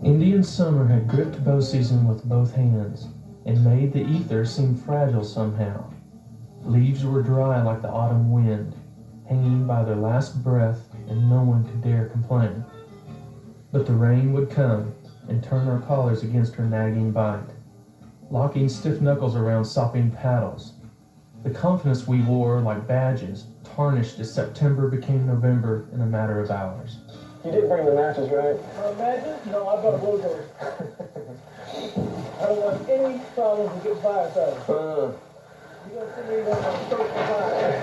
Indian summer had gripped bow season with both hands and made the ether seem fragile somehow. Leaves were dry like the autumn wind, hanging by their last breath, and no one could dare complain. But the rain would come and turn our collars against her nagging bite, locking stiff knuckles around sopping paddles. The confidence we wore like badges tarnished as September became November in a matter of hours. You didn't bring the matches, right? Matches? No, I brought a blowtorch. I don't want any problems with getting fire started. You're going to see me on the search for fire.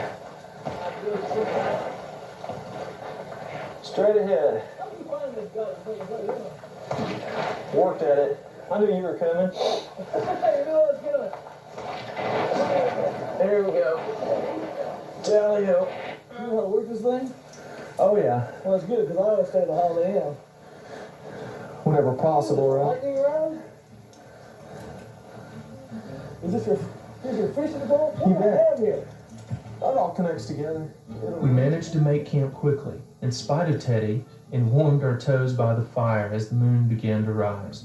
Straight ahead. How do you find this gun? Worked at it. I knew you were coming. Hey, let's get on. There we go. Tally-ho. You know how to work this thing? Oh, yeah. Well, it's good, because I always stay at the Holiday Inn. Whenever possible, right? Lightning round? Is this your fishing pole? You bet. Have here? That all connects together. We managed to make camp quickly, in spite of Teddy, and warmed our toes by the fire as the moon began to rise.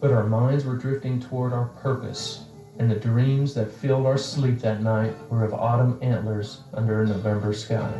But our minds were drifting toward our purpose, and the dreams that filled our sleep that night were of autumn antlers under a November sky.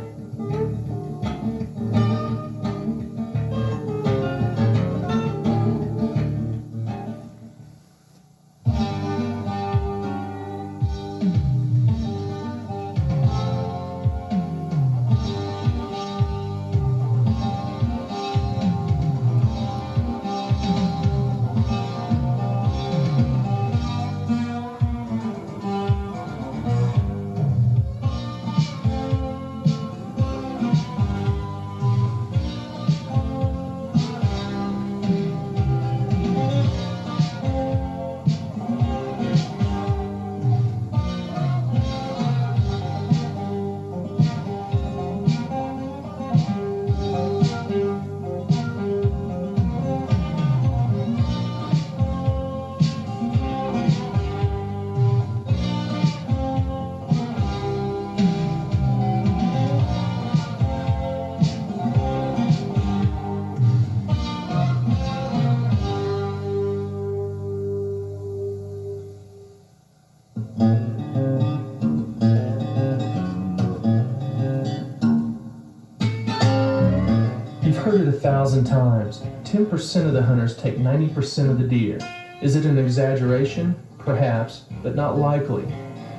You've heard it 1,000 times. 10% of the hunters take 90% of the deer. Is it an exaggeration? Perhaps, but not likely.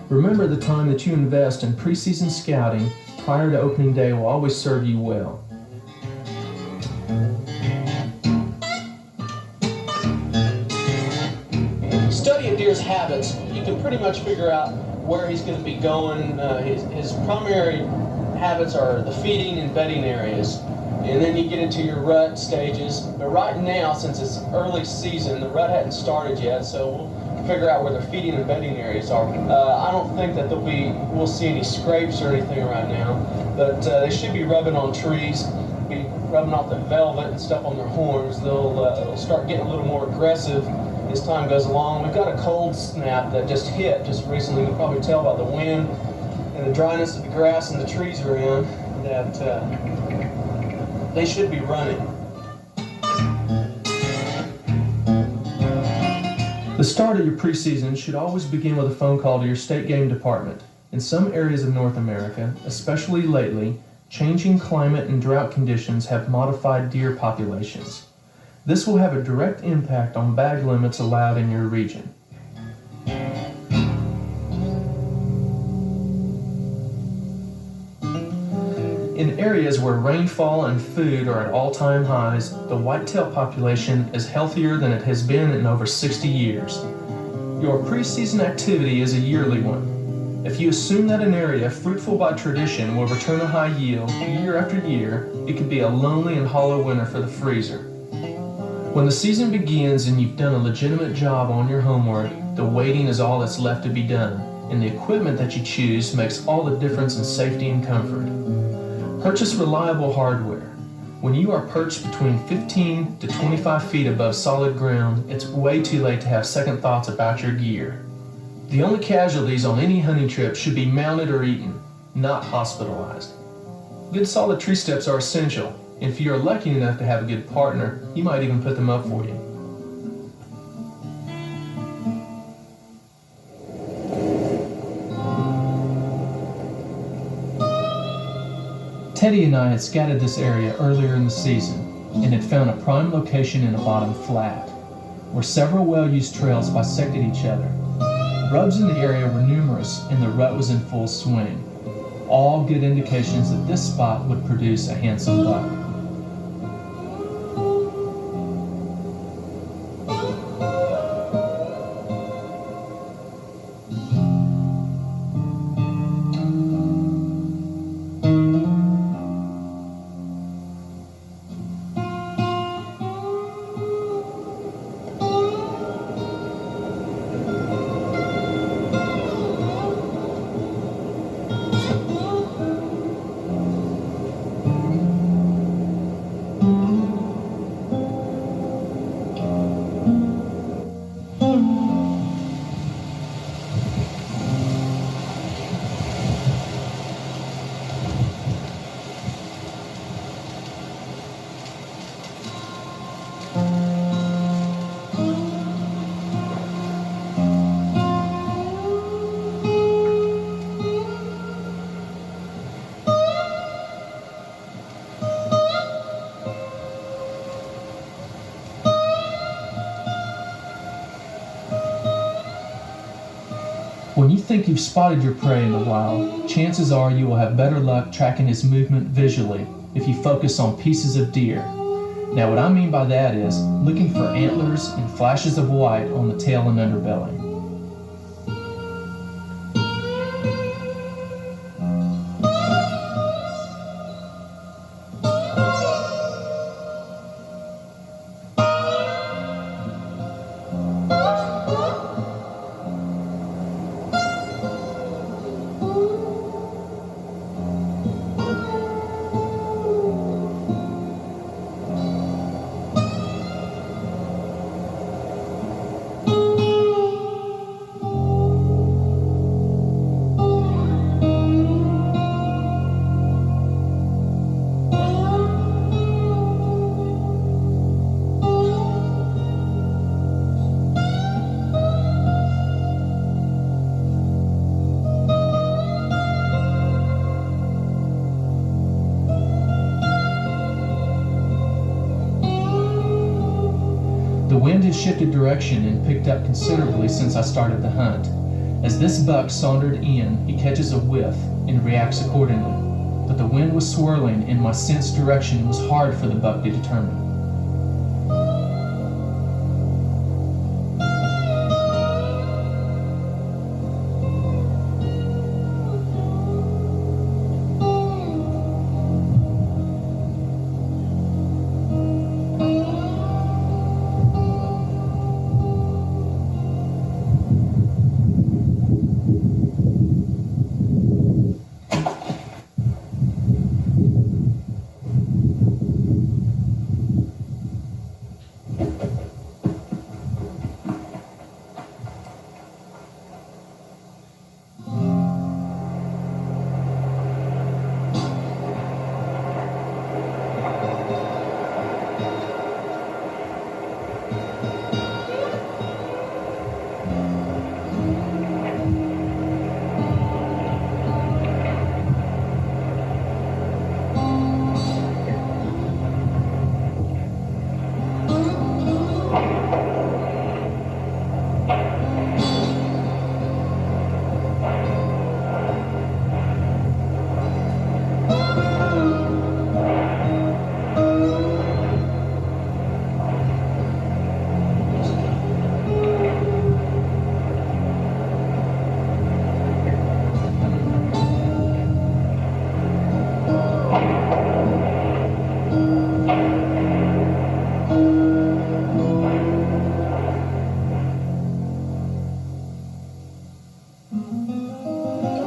Remember, the time that you invest in preseason scouting prior to opening day will always serve you well. Study a deer's habits, you can pretty much figure out where he's going to be going. His primary habits are the feeding and bedding areas. And then you get into your rut stages. But right now, since it's early season, the rut hadn't started yet, so we'll figure out where their feeding and bedding areas are. I don't think that we'll see any scrapes or anything right now, but they should be rubbing on trees, be rubbing off the velvet and stuff on their horns. They'll start getting a little more aggressive as time goes along. We've got a cold snap that just hit just recently. You can probably tell by the wind and the dryness of the grass and the trees we're in that they should be running. The start of your preseason should always begin with a phone call to your state game department. In some areas of North America, especially lately, changing climate and drought conditions have modified deer populations. This will have a direct impact on bag limits allowed in your region. In areas where rainfall and food are at all-time highs, the whitetail population is healthier than it has been in over 60 years. Your preseason activity is a yearly one. If you assume that an area fruitful by tradition will return a high yield year after year, it could be a lonely and hollow winter for the freezer. When the season begins and you've done a legitimate job on your homework, the waiting is all that's left to be done, and the equipment that you choose makes all the difference in safety and comfort. Purchase reliable hardware. When you are perched between 15 to 25 feet above solid ground, it's way too late to have second thoughts about your gear. The only casualties on any hunting trip should be mounted or eaten. not hospitalized. Good solid tree steps are essential. If you are lucky enough to have a good partner, he might even put them up for you. Teddy and I had scouted this area earlier in the season and had found a prime location in a bottom flat, where several well-used trails bisected each other. Rubs in the area were numerous and the rut was in full swing. All good indications that this spot would produce a handsome buck. When you think you've spotted your prey in the wild, chances are you will have better luck tracking his movement visually if you focus on pieces of deer. Now what I mean by that is looking for antlers and flashes of white on the tail and underbelly. The wind has shifted direction and picked up considerably since I started the hunt. As this buck sauntered in, he catches a whiff and reacts accordingly. But the wind was swirling and my sense direction was hard for the buck to determine.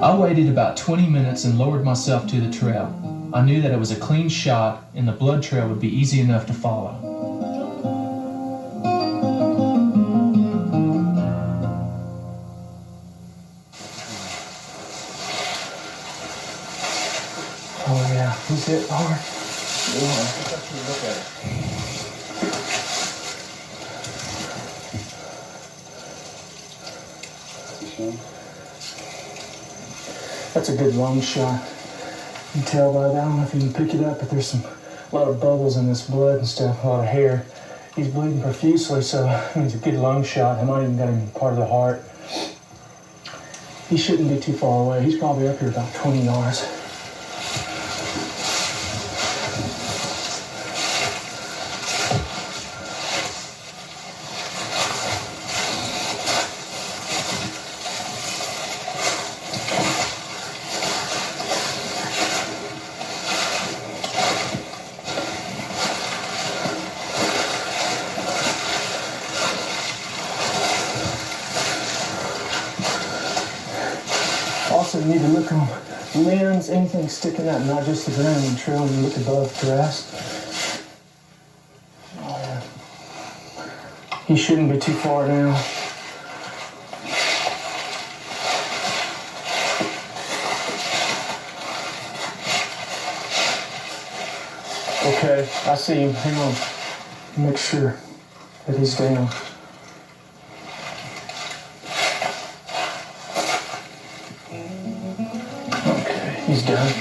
I waited about 20 minutes and lowered myself to the trail. I knew that it was a clean shot and the blood trail would be easy enough to follow. He's hit hard. Look at it. That's a good long shot. You can tell by that. I don't know if you can pick it up, but there's a lot of bubbles in this blood and stuff, a lot of hair. He's bleeding profusely, so it's a good lung shot. I might even got him part of the heart. He shouldn't be too far away. He's probably up here about 20 yards. Also, you need to look on limbs, anything sticking out, not just the ground and trail, and look above grass. Oh, yeah. He shouldn't be too far down. Okay, I see him. Hang on. Make sure that he's down. He's done.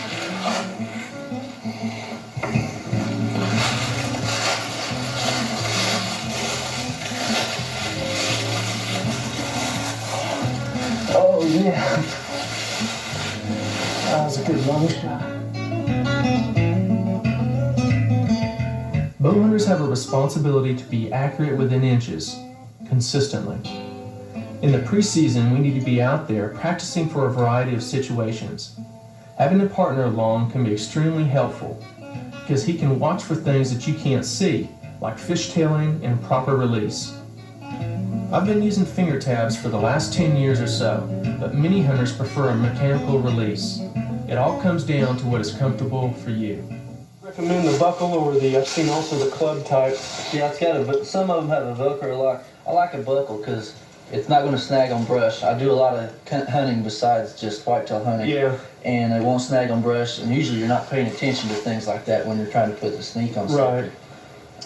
Oh, yeah. That was a good long shot. Bow hunters have a responsibility to be accurate within inches, consistently. In the preseason, we need to be out there practicing for a variety of situations. Having a partner along can be extremely helpful because he can watch for things that you can't see, like fishtailing and proper release. I've been using finger tabs for the last 10 years or so, but many hunters prefer a mechanical release. It all comes down to what is comfortable for you. Recommend the buckle or I've seen also the club type. Yeah, it's got a, some of them have a Velcro lock. I like a buckle because it's not going to snag on brush. I do a lot of hunting besides just whitetail hunting. Yeah. And it won't snag on brush, and usually you're not paying attention to things like that when you're trying to put the sneak on something.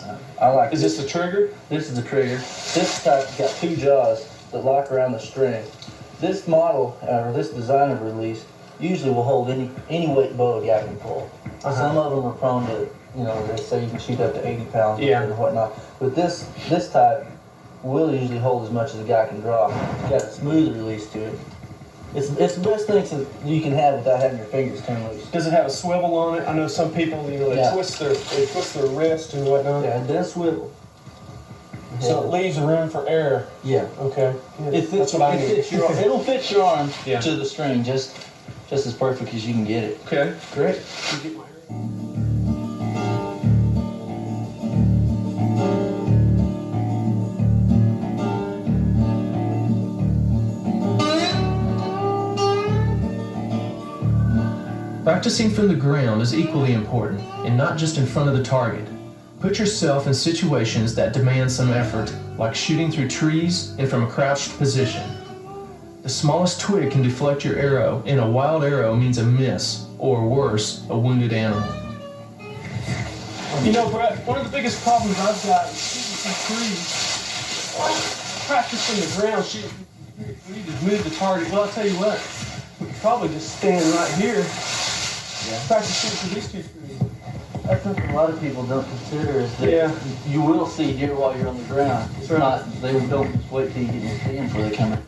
Right. I like Is this the trigger? This is the trigger. This type's got two jaws that lock around the string. This model, or this design of release, usually will hold any weight bow a guy can pull. Some of them are prone to, you know, they say you can shoot up to 80 pounds and whatnot. But this type will usually hold as much as a guy can draw. It's got a smooth release to it. It's the best thing you can have without having your fingers turn loose. Does it have a swivel on it? I know some people, you know, they twist their wrist and whatnot. Yeah, it does swivel. So it leaves room for error. Yeah. Okay. Yeah, that's what I need. It'll fit your arm to the string just as perfect as you can get it. Okay, great. Practicing from the ground is equally important, and not just in front of the target. Put yourself in situations that demand some effort, like shooting through trees and from a crouched position. The smallest twig can deflect your arrow, and a wild arrow means a miss, or worse, a wounded animal. You know, Brett, one of the biggest problems I've got is shooting through trees. Practice from the ground, we need to move the target. Well, I'll tell you what, we could probably just stand right here. Practice shooting through these two trees. That's something a lot of people don't consider is that you will see deer while you're on the ground. It's not, they don't just wait till you get in your stand before they come in.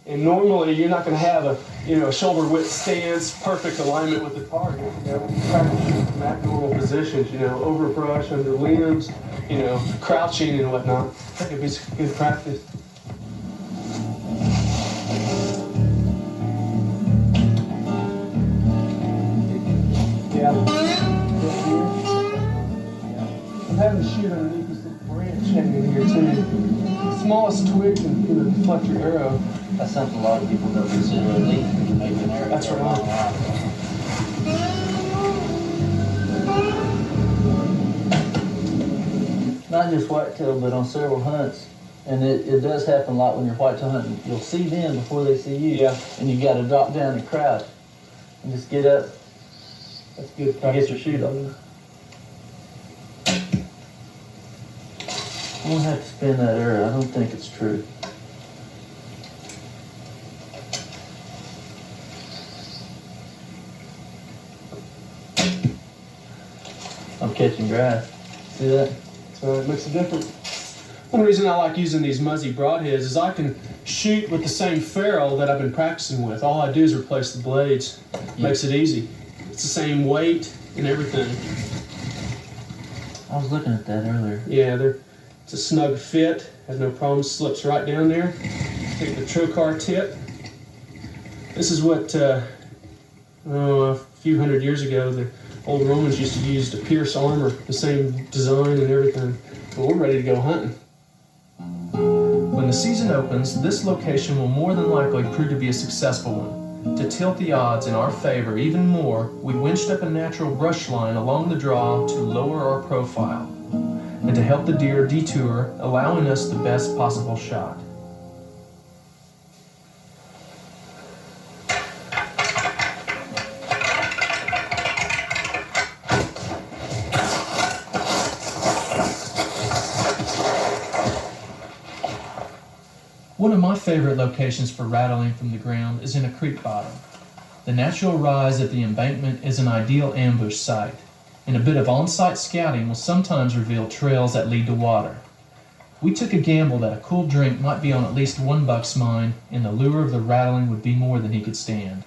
And normally you're not going to have a shoulder width stance, perfect alignment with the target. You know, practice shooting from abnormal positions, over brush, under limbs, crouching and whatnot. I think it'd be good practice. I'm having to shoot underneath this branch hanging here too. The smallest twig can deflect your arrow. That's something a lot of people don't consider. At least you can make an arrow. That's right. Not just whitetail, but on several hunts. And it does happen a lot when you're whitetail hunting. You'll see them before they see you. Yeah. And you got to drop down and crouch and just get up That's good practice. Get your shoot on. I'm gonna have to spin that arrow. I don't think it's true. I'm catching grass. See that? So it makes a difference. One reason I like using these Muzzy broadheads is I can shoot with the same ferrule that I've been practicing with. All I do is replace the blades. Makes it easy. It's the same weight and everything. I was looking at that earlier. Yeah, it's a snug fit. Has no problem. Slips right down there. Take the trocar tip. This is what a few hundred years ago the old Romans used to use to pierce armor. The same design and everything. But we're ready to go hunting. When the season opens, this location will more than likely prove to be a successful one. To tilt the odds in our favor even more, we winched up a natural brush line along the draw to lower our profile, and to help the deer detour, allowing us the best possible shot. One of my favorite locations for rattling from the ground is in a creek bottom. The natural rise at the embankment is an ideal ambush site, and a bit of on-site scouting will sometimes reveal trails that lead to water. We took a gamble that a cool drink might be on at least one buck's mind, and the lure of the rattling would be more than he could stand.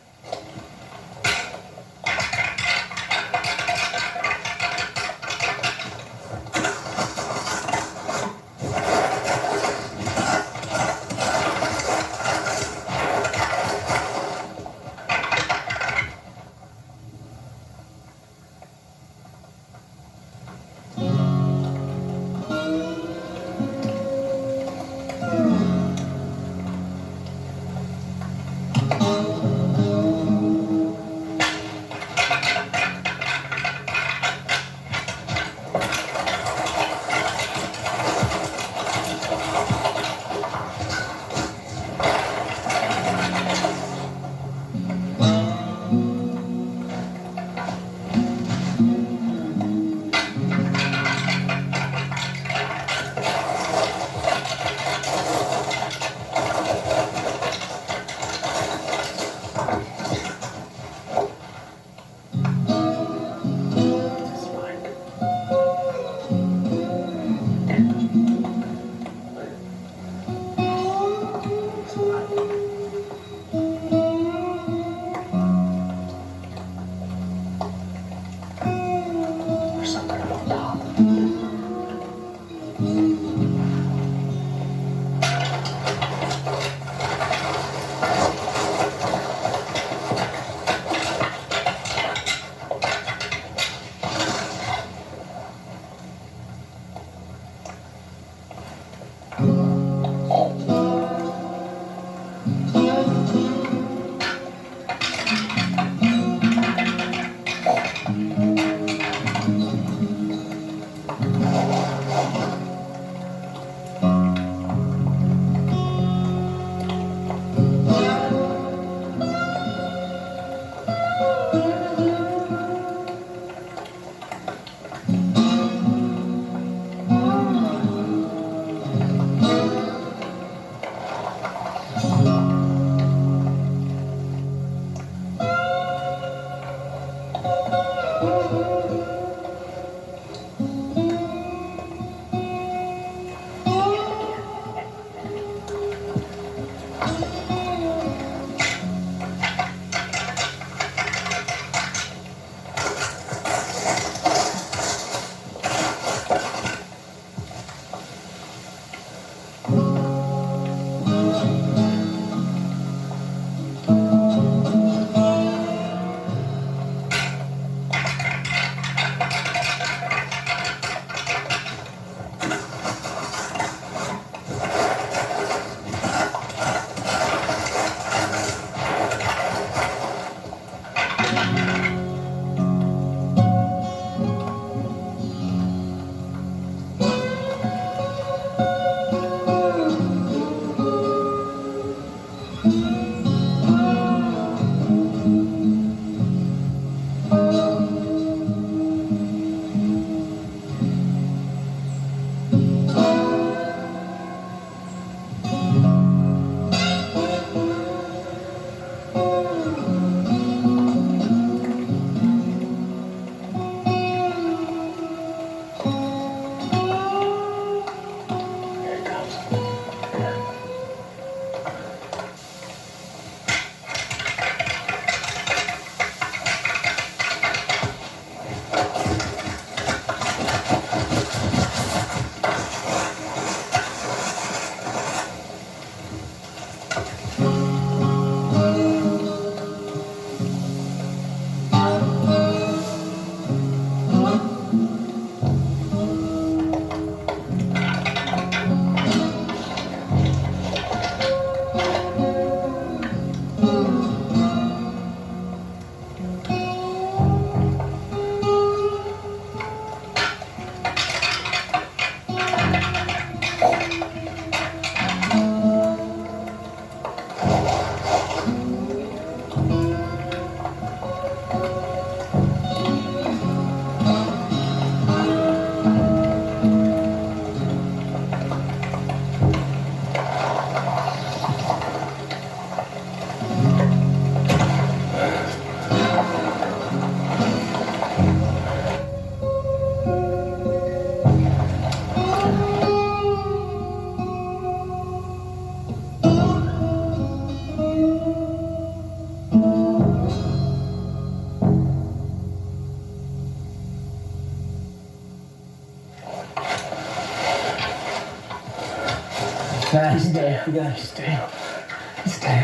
Nice. You got it. Stay.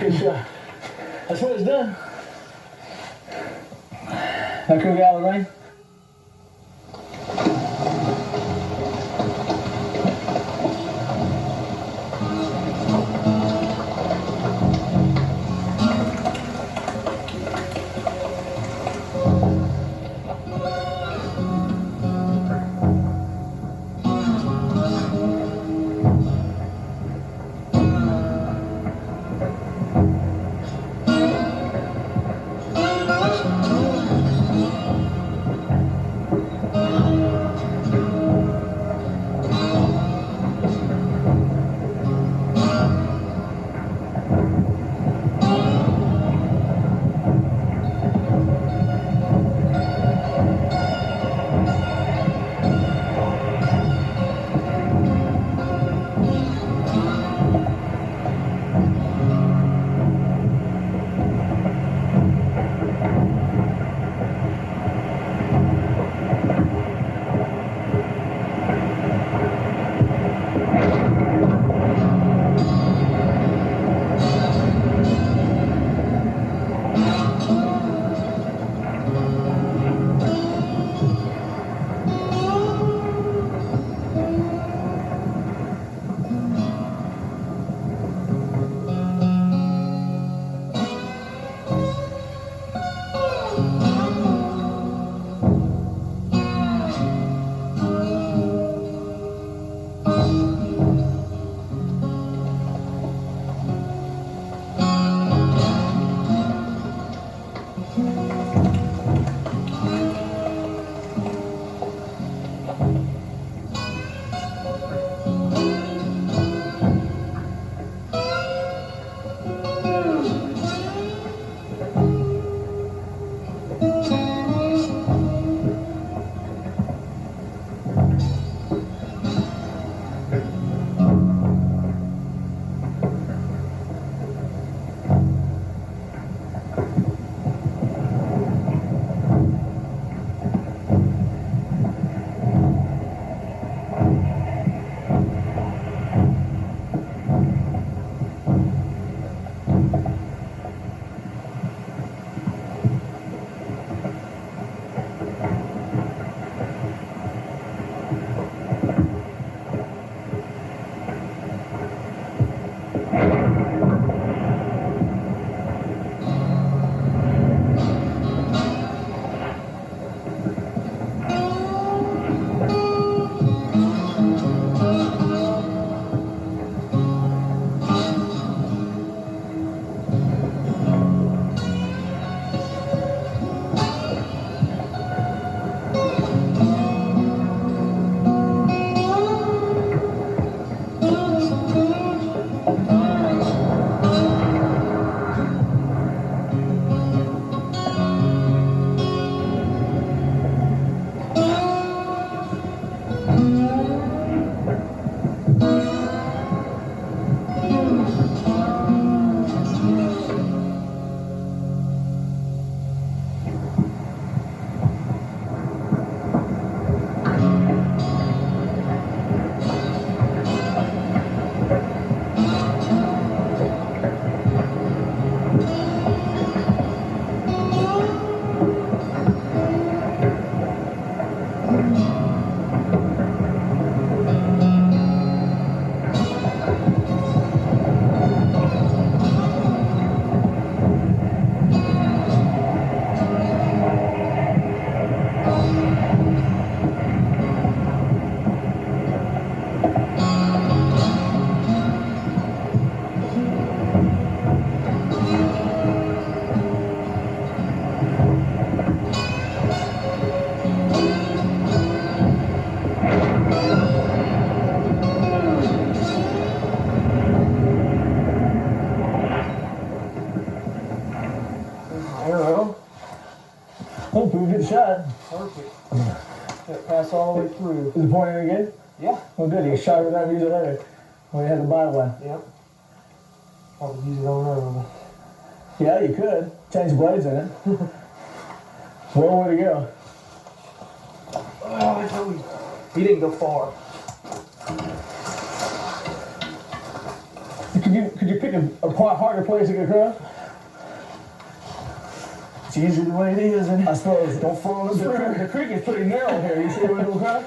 Good shot. That's what it's done. Now cook out of the rain. Hopefully we get a shot. Perfect. That pass all the way through. Is the point any good? Yeah. Well, good. You shot it without using it later. We had to buy one. Yep. Probably use it on another one. Yeah, you could. Change blades in it. Well, way to go. Oh, I told you. He didn't go far. Could you pick a harder place to get across? It's usually the way it is, and I suppose. don't fall in The creek is pretty narrow here. You see where we go across?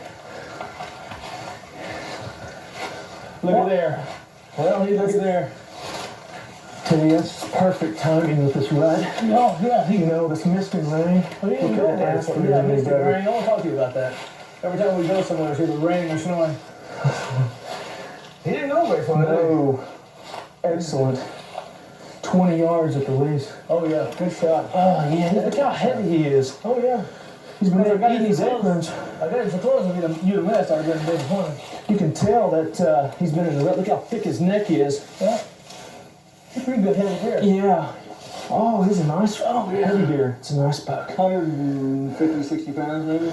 Look at there. Well, he looks there. Tell you, that's perfect timing with this rut. Oh, yeah. You know, this mist and rain. Well, you We didn't couldn't go ask for Yeah, anything Mr. better. Rain. I want to talk to you about that. Every time we go somewhere, it's either rain or snowing. He didn't go very far, did he? No. Excellent. 20 yards at the least. Oh, yeah. Good shot. Oh, yeah. Look how heavy he is. Oh, yeah. He's been Well, I got eating his these clothes. acorns. I got it so close if you'd have missed. I'd have been disappointed. You can tell that he's been in the rut. Look how thick his neck is. Yeah. He's pretty good headed here. Yeah. Oh, he's a nice heavy deer. It's a nice buck. 150, 60 pounds, maybe?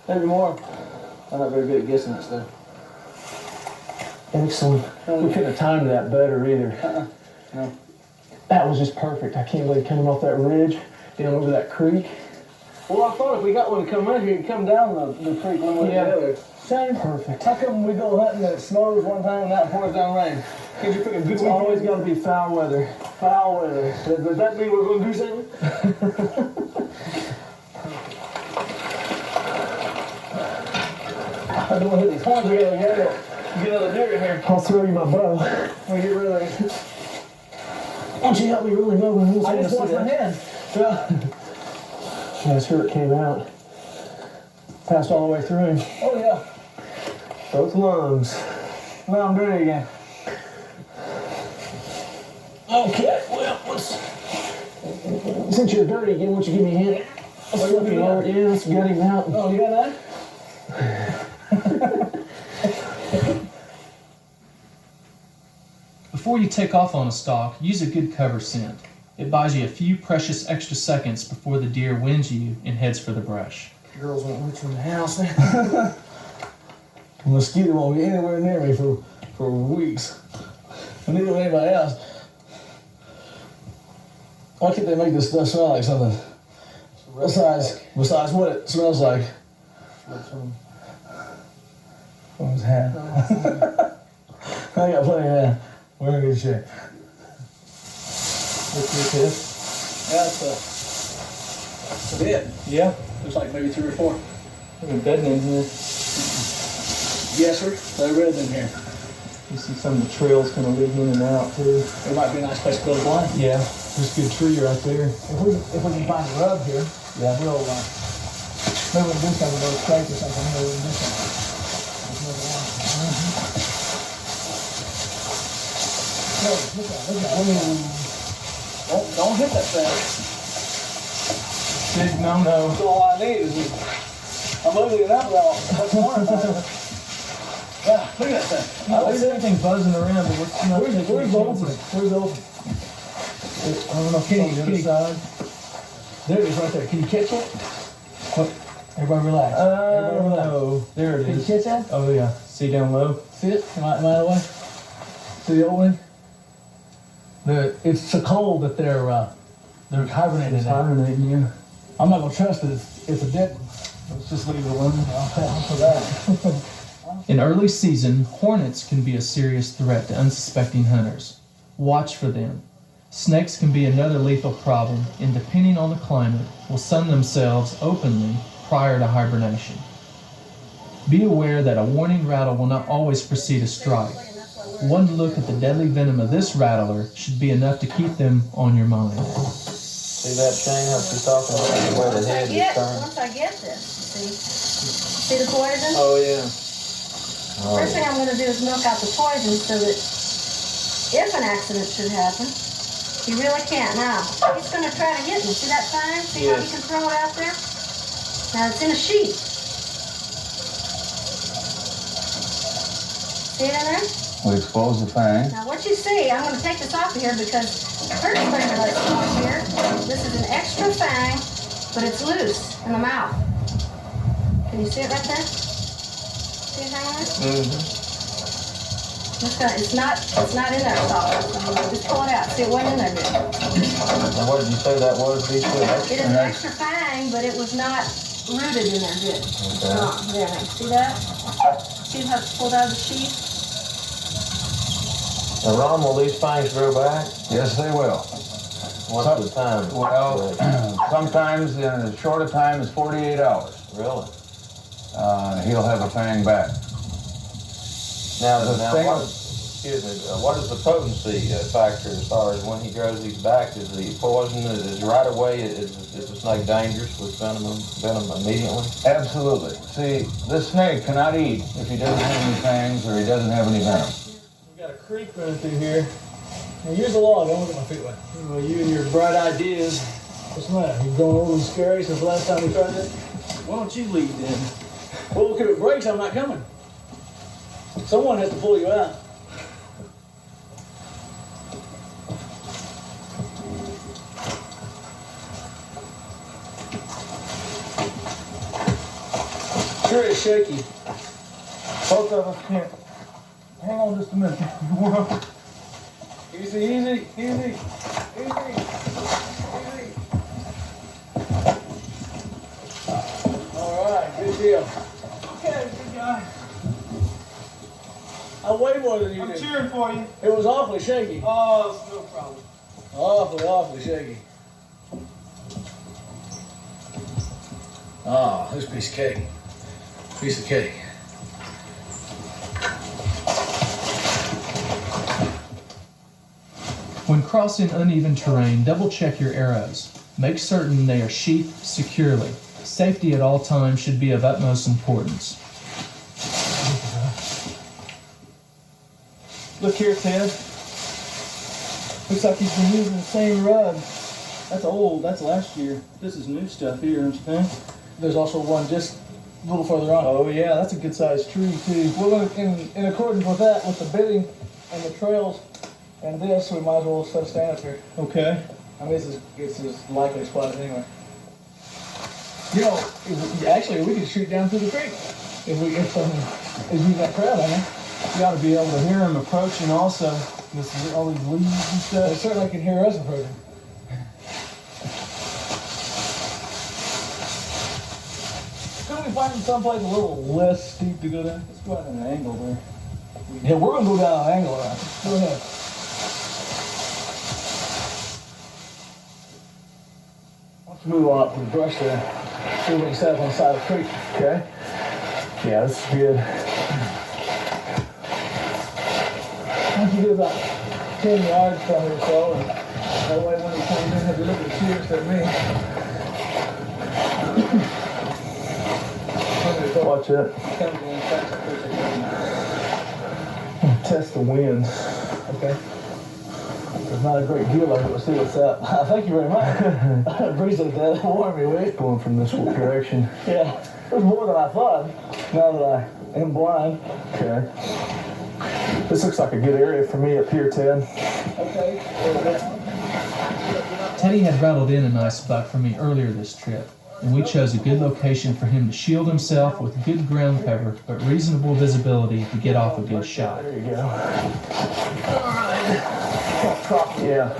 Maybe more. I'm not very good at guessing that stuff. Excellent. We couldn't have timed that better either. No. That was just perfect. I can't believe coming off that ridge, down over that creek. Well, I thought if we got one to come in here, he'd come down the creek one way or the other. Shane, Perfect. how come we go hunting and it snows one time and that pours down rain? Can't you pick a good It's weekend? always got to be foul weather. Foul weather. Does that mean we're going to do something? I don't want to hit these horns together. Get another deer in here. I'll throw you my bow. We'll get rid of it. Why don't you help me really know when I just washed my hand. Yeah, I sure it came out. Passed all the way through him. Oh, yeah. Both lungs. Now I'm doing it again. Okay, well, since you're dirty again, won't you give me a hand? What you doing? Yeah, let's gut him out. Oh, you got that? Before you take off on a stalk, use a good cover scent. It buys you a few precious extra seconds before the deer winds you and heads for the brush. Girls won't let you in the house. The mosquito won't be anywhere near me for weeks. And neither will anybody else. Why can't they make this stuff smell like something? Besides what it smells like. From his hand. I got plenty of that. We're in good shape. That's a bit. Yeah, Looks like maybe 3 or 4. there's a bed in here. Yes, sir. They're red in here. You see some of the trails kind of leading in and out too. It might be a nice place to build a blind. Yeah, there's a good tree right there. If we can find a rub here, Yeah. we'll maybe we'll do something with those crates or something. Maybe we'll do something. No, look at it. Don't hit that thing. Big no-no. That's all I need is I'm losing it up now. What's more? Yeah, look at that thing. I don't see anything buzzing around, but what's not Where's the opening? Where's the opening? I don't know if it's on the other side. There it is right there. Can you catch it? What? Everybody relax. Everybody relax. No. There it Can you is. catch that? Oh yeah. See down low? See it? Am I out of the way? See the opening? It's so cold that they're hibernating It's now. hibernating, yeah. I'm not gonna trust it. It's a dead one. Let's just leave it alone. I'll for that. In early season, hornets can be a serious threat to unsuspecting hunters. Watch for them. Snakes can be another lethal problem, and depending on the climate, will sun themselves openly prior to hibernation. Be aware that a warning rattle will not always precede a strike. One look at the deadly venom of this rattler should be enough to keep them on your mind. See that, Shane, how she's talking about where the head is turned? Once I get this, see the poison? Oh, yeah. First thing I'm going to do is milk out the poison so that if an accident should happen, he really can't. Now, he's going to try to get me. See that fang? See how he Yes. can throw it out there? Now, it's in a sheet. See it in there? We expose the fang. Now, what you see, I'm going to take this off of here because the first thing that I saw here, this is an extra fang, but it's loose in the mouth. Can you see it right there? See it hanging there? It's not in there solid. Just pull it out. See, it wasn't in there good. And what did you say that was, B2? It is an extra fang, but it was not rooted in there good. There, now, see that? See how it's pulled out of the sheath? Now, Ron, will these fangs grow back? Yes, they will. What's the time? Well, sometimes in as short a time as 48 hours. Really? He'll have a fang back. Now, The thing- what is the potency factor as far as when he grows these back? Is he poison? Is right away? Is the snake dangerous with venom immediately? Absolutely. See, this snake cannot eat if he doesn't have any fangs or he doesn't have any venom. We got a creek running through here. Now here's the log. Don't look at my feet. Well, you and your bright ideas. What's the matter? You growing old and scary since the last time we tried this? Why don't you lead then? Well, if it breaks, I'm not coming. Someone has to pull you out. Sure is shaky. Both of us can't. Hang on just a minute. Easy, easy, easy, easy, easy. All right, good deal. Okay, good guy. I weigh more than you do. I'm cheering for you. It was awfully shaky. Oh, it's no problem. Awfully shaky. Oh, this piece of cake. Piece of cake. When crossing uneven terrain, double check your arrows. Make certain they are sheathed securely. Safety at all times should be of utmost importance. Look here, Ted. Looks like he's been using the same rug. That's old. That's last year. This is new stuff here, don't you think? There's also one just a little further on. Oh, yeah, that's a good-sized tree, too. Well, in accordance with that, with the bedding and the trails and this, we might as well set a stand up here. Okay. I mean, it's as likely spot as anywhere. You know, actually, we could shoot down through the creek if you got crowd on there. You ought to be able to hear him approaching also. With all these leaves and stuff. They certainly can hear us approaching. Couldn't we find someplace a little less steep to go down? Let's go out at an angle there. Yeah, we're gonna go down an angle around. Go ahead. Let's move on up to the brush there. See if we can set up on the side of the creek. Okay? Yeah, this is good. Once you get about 10 yards from it or so, and that way when he comes in, have you look at you instead of me. Watch it. Test the wind. Okay. There's not a great deal of it. We'll see what's up. Thank you very much. I appreciate that. Warm me with. Going from this direction. Yeah. It was more than I thought, now that I am blind. Okay. This looks like a good area for me up here, Ted. Okay. Teddy had rattled in a nice buck for me earlier this trip, and we chose a good location for him to shield himself with good ground cover but reasonable visibility to get off a good shot. There you go. All right. Yeah.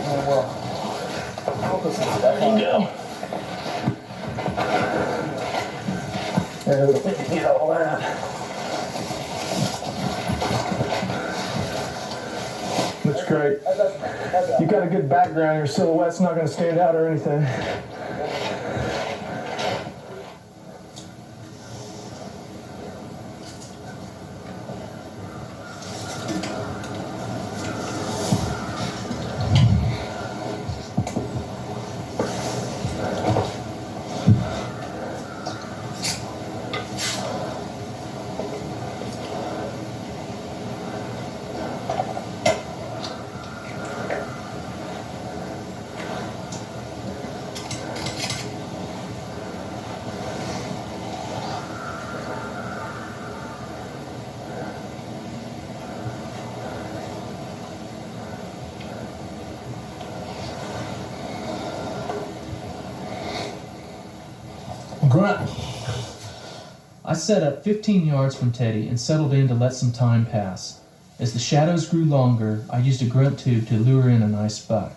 Oh, well. I'll put some stuff There on. you go. There we go. Get all that. Looks great. You got a good background. Your silhouette's not going to stand out or anything. Grunt. I set up 15 yards from Teddy and settled in to let some time pass. As the shadows grew longer, I used a grunt tube to lure in a nice buck.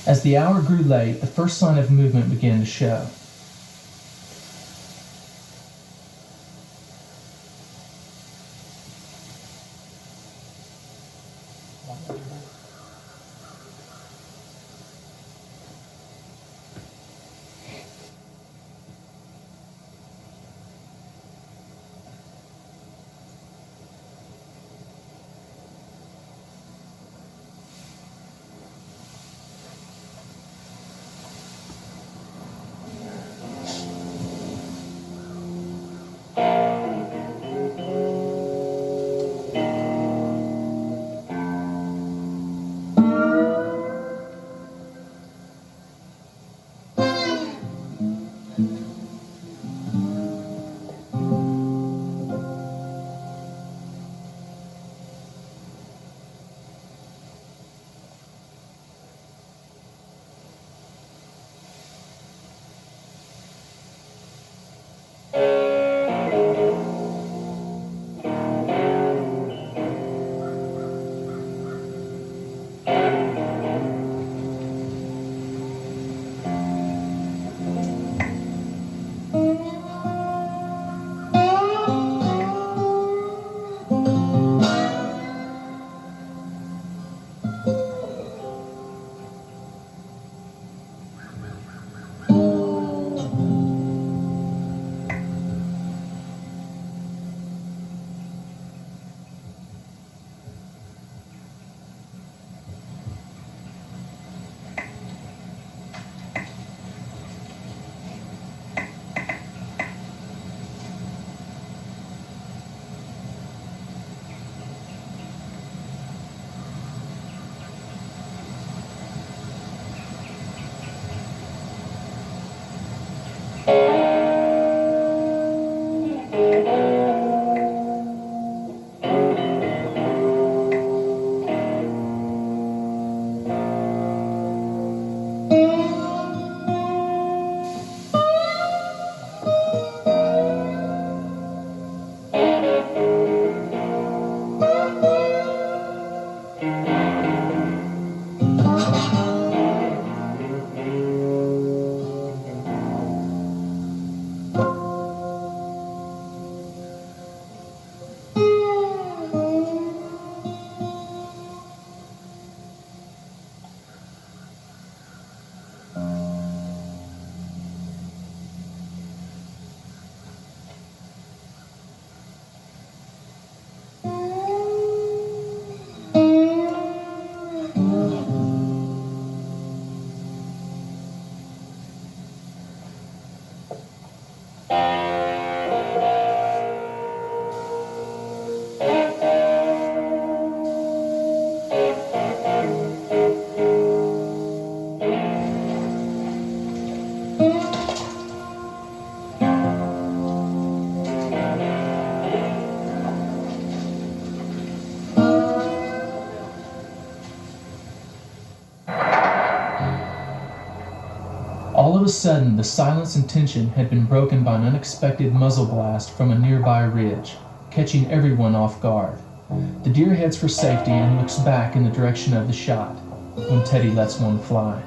As the hour grew late, the first sign of movement began to show. All of a sudden, the silence and tension had been broken by an unexpected muzzle blast from a nearby ridge, catching everyone off guard. The deer heads for safety and looks back in the direction of the shot, when Teddy lets one fly.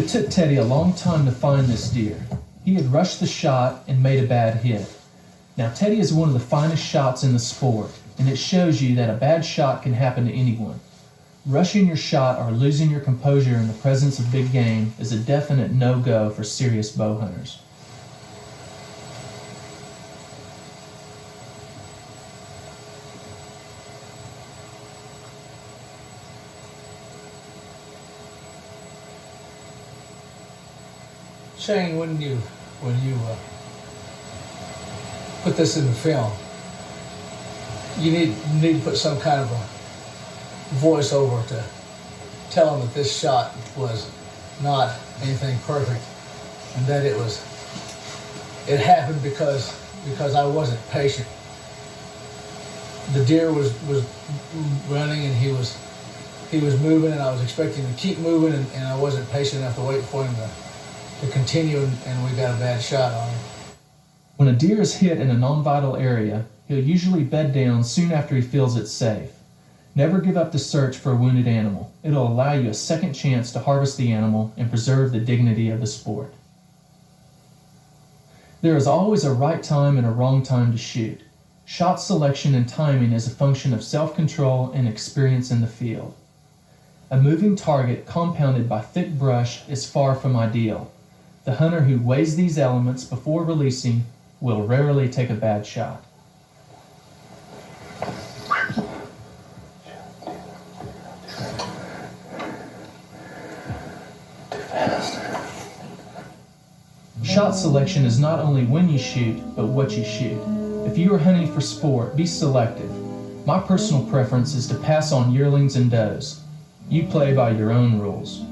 It took Teddy a long time to find this deer. He had rushed the shot and made a bad hit. Now, Teddy is one of the finest shots in the sport, and it shows you that a bad shot can happen to anyone. Rushing your shot or losing your composure in the presence of big game is a definite no-go for serious bow hunters. Shane, when you put this in the film, you need to put some kind of a voiceover to tell them that this shot was not anything perfect, and that it happened because I wasn't patient. The deer was running, and he was moving, and I was expecting him to keep moving, and I wasn't patient enough to wait for him to continue, and we got a bad shot on him. When a deer is hit in a non-vital area, he'll usually bed down soon after he feels it's safe. Never give up the search for a wounded animal. It'll allow you a second chance to harvest the animal and preserve the dignity of the sport. There is always a right time and a wrong time to shoot. Shot selection and timing is a function of self-control and experience in the field. A moving target compounded by thick brush is far from ideal. The hunter who weighs these elements before releasing will rarely take a bad shot. Shot selection is not only when you shoot, but what you shoot. If you are hunting for sport, be selective. My personal preference is to pass on yearlings and does. You play by your own rules.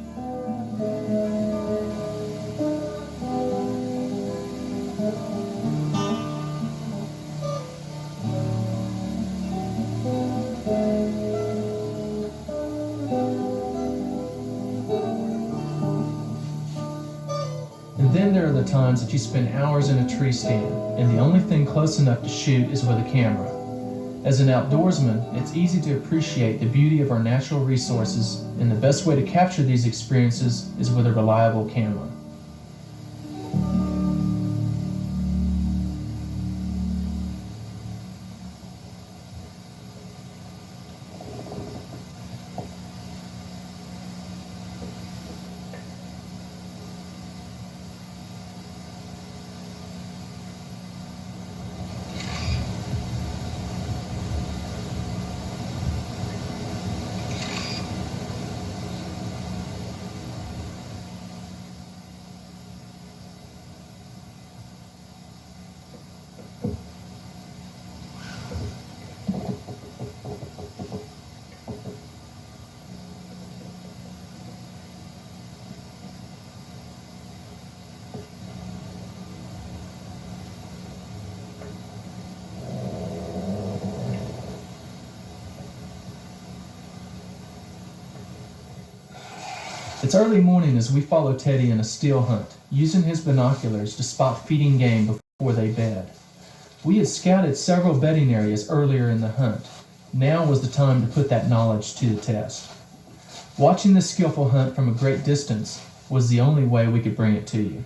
And then there are the times that you spend hours in a tree stand, and the only thing close enough to shoot is with a camera. As an outdoorsman, it's easy to appreciate the beauty of our natural resources, and the best way to capture these experiences is with a reliable camera. It's early morning as we follow Teddy in a steel hunt, using his binoculars to spot feeding game before they bed. We had scouted several bedding areas earlier in the hunt. Now was the time to put that knowledge to the test. Watching this skillful hunt from a great distance was the only way we could bring it to you.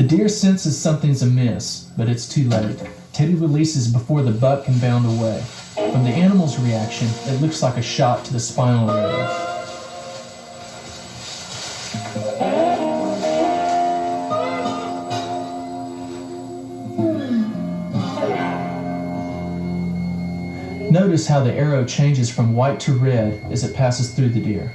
deer senses something's amiss, but it's too late. Teddy releases before the buck can bound away. From the animal's reaction, it looks like a shot to the spinal area. Notice how the arrow changes from white to red as it passes through the deer.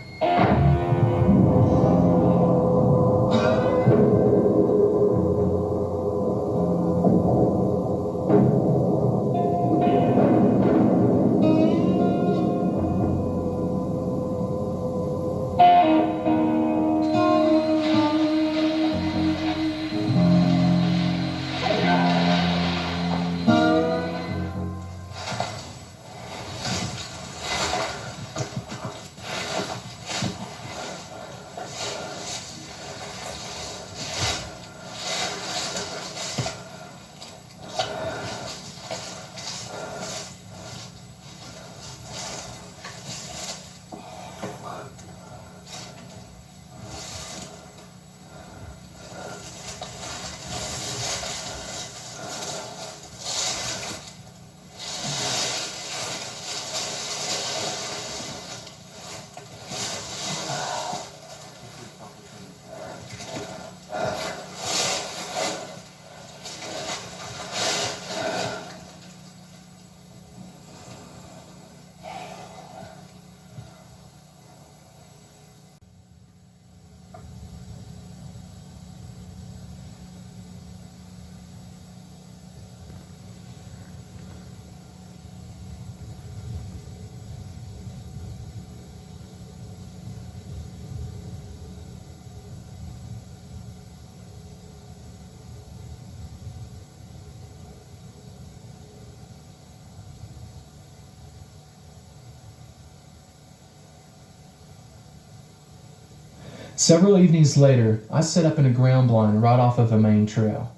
Several evenings later, I set up in a ground blind right off of a main trail.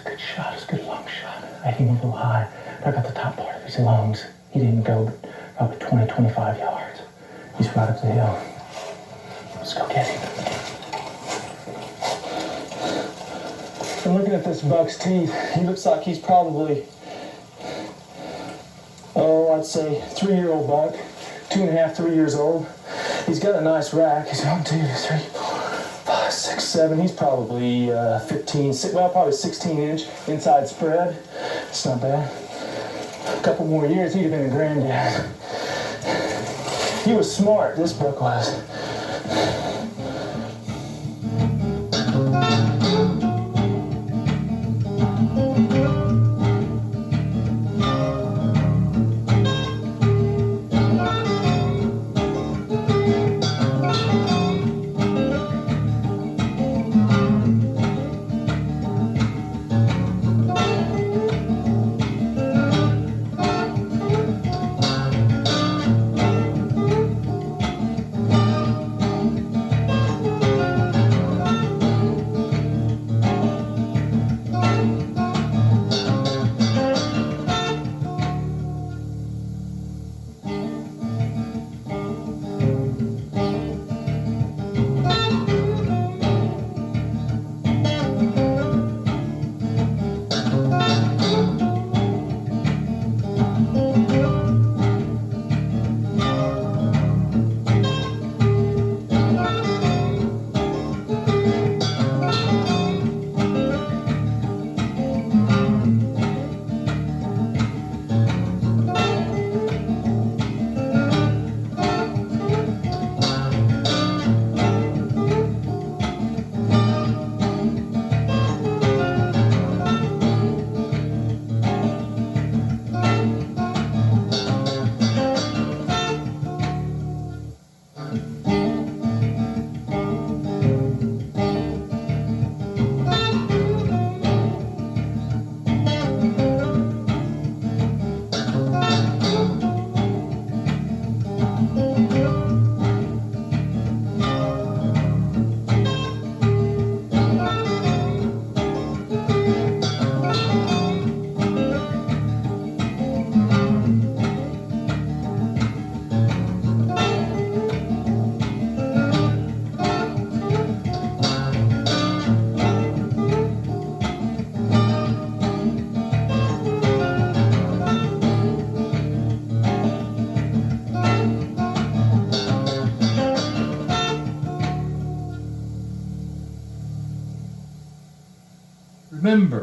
a good shot. It's a good long shot. I hit him a little high. I got the top part of his lungs. He didn't go but probably 20, 25 yards. He's right up the hill. Let's go get him. I'm looking at this buck's teeth. He looks like he's probably, I'd say 3-year-old buck, 2.5, 3 years old. He's got a nice rack. He's 1, 2, 3, 4, 5, 6, 7. He's probably 15, probably 16-inch inside spread. It's not bad. A couple more years, he'd have been a granddad. He was smart, this buck was. Remember,